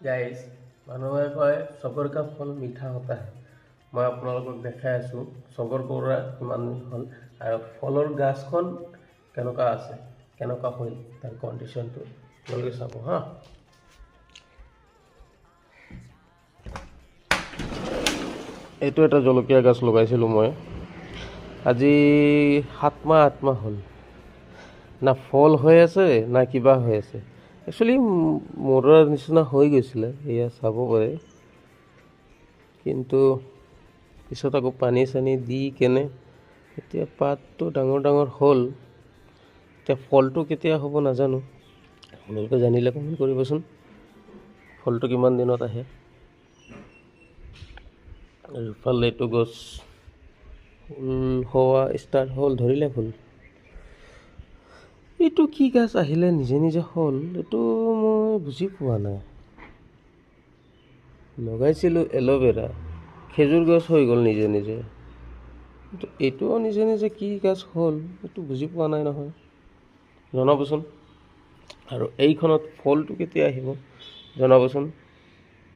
Guys মানুহে কয় চবৰ কা ফল মিঠা হতা হে। মই আপোনালোকক দেখাই আছোঁ চবৰ পৰা কিমান হ'ল আৰু ফলৰ গাছখন কেনেকুৱা আছে, কেনেকুৱা হ'ল তাৰ কণ্ডিশ্যনটো আপোনালোকে চাব হা। এইটো এটা জলকীয়া গছ লগাইছিলোঁ মই আজি 7 মাহ 8 মাহ হ'ল, না ফল হৈ আছে না কিবা হৈ আছে। একচুৱেলি মৰাৰ নিচিনা হৈ গৈছিলে, এয়া চাব পাৰে, কিন্তু পিছত আকৌ পানী চানী দি কেনে এতিয়া পাতটো ডাঙৰ ডাঙৰ হ'ল। এতিয়া ফলটো কেতিয়া হ'ব নাজানো, আপোনালোকে জানিলে কমেণ্ট কৰিবচোন ফলটো কিমান দিনত আহে। আৰু ইফালে এইটো গছ ফুল হোৱা ষ্টাৰ্ট হ'ল, ধৰিলে ফুল। এইটো কি গাছ আহিলে নিজে নিজে হ'ল, এইটো মই বুজি পোৱা নাই। লগাইছিলোঁ এল'ভেৰা, খেজুৰ গছ হৈ গ'ল নিজে নিজে, কিন্তু এইটোও নিজে নিজে কি গাছ হ'ল এইটো বুজি পোৱা নাই নহয়, জনাবচোন। আৰু এইখনত ফলটো কেতিয়া আহিব জনাবচোন।